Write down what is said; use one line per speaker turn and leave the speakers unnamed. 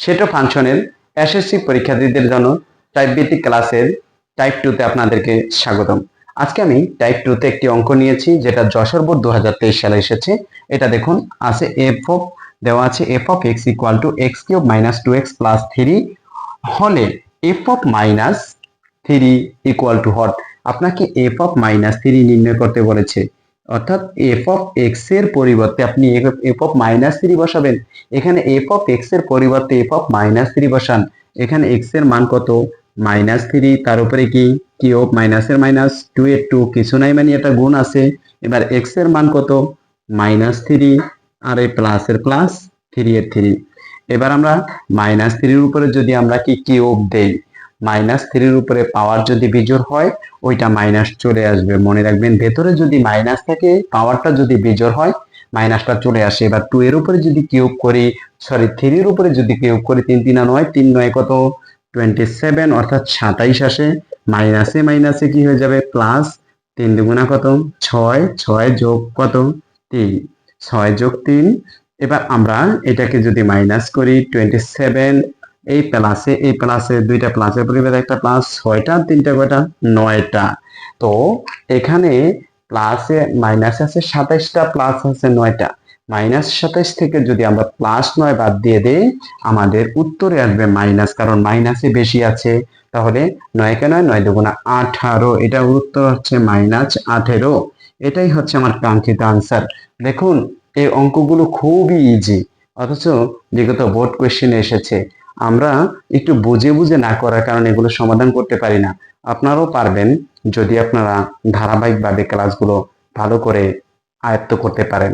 সেটা ফাংশনের এসএসসি পরীক্ষার্থীদের জন্য টাইপ ভিত্তিক ক্লাসের টাইপ 2 তে আপনাদেরকে স্বাগতম। আজকে আমি টাইপ 2 তে একটি অঙ্ক নিয়েছি যেটা যশোর বোর্ড 2023 সালে এসেছে। এটা দেখুন আছে দেওয়া আছে f of x equal to x cube minus 2x plus 3 হলে f of minus 3 equal to what? আপনাকে f of minus 3 নির্ণয় করতে বলেছে, অর্থাৎ f of x এর পরিবর্তে আপনি f of minus 3 বসাবেন। এখানে f of x এর পরিবর্তে f of minus 3 বসান। এখানে x এর মান কত? মাইনাস 3, তার উপরে কি কিউব, মাইনাসের মাইনাস, 2 এর 2 কিছু নাই, মানে এটা গুণ আছে। এবার x এর মান কত? মাইনাস 3, আর এই প্লাসের প্লাস, 3 এর 3। এবার আমরা মাইনাস 3 এর উপরে যদি আমরা কি কিউব দেই, মাইনাস 3 এর উপরে পাওয়ার যদি বিজোড় হয় ওইটা মাইনাস চলে আসবে। মনে রাখবেন, ভেতরে যদি মাইনাস থাকে পাওয়ারটা যদি বিজোড় হয় মাইনাসটা চলে আসে। এবার 2 এর উপরে যদি কিউব করি, 3 এর উপরে যদি কিউব করি, 3 3 9, 3 9 কত? 27, অর্থাৎ 27 আসে। মাইনাসে মাইনাসে কি হয়ে যাবে? প্লাস। 3 দুগুণা কত? 6, 6 যোগ কত? 3, 6 যোগ 3। এবার আমরা এটাকে যদি মাইনাস করি, 27, এই প্লাসে দুইটা প্লাসের পরিবর্তে একটা প্লাস, 6টা, 3টা কয়টা? 9টা। তো এখানে প্লাসে মাইনাস আছে 27টা, প্লাস আছে 9টা। মাইনাস 27 থেকে যদি আমরা প্লাস 9 বাদ দিয়ে দেই আমাদের উত্তরে আসবে মাইনাস, কারণ মাইনাসে বেশি আছে। তাহলে 9 কে 9, 9 দুগুণা 18, এটা উত্তর হচ্ছে মাইনাস 18। এটাই হচ্ছে আমার কাঙ্ক্ষিত আনসার। দেখুন এই অঙ্কগুলো খুবই ইজি, অথচ বিগত বোর্ড কোয়েশ্চেনে এসেছে। আমরা একটু বুঝে বুঝে না করার কারণে এগুলো সমাধান করতে পারি না। আপনারাও পারবেন যদি আপনারা ধারাবাহিকভাবে ক্লাসগুলো ভালো করে আয়ত্ত করতে পারেন।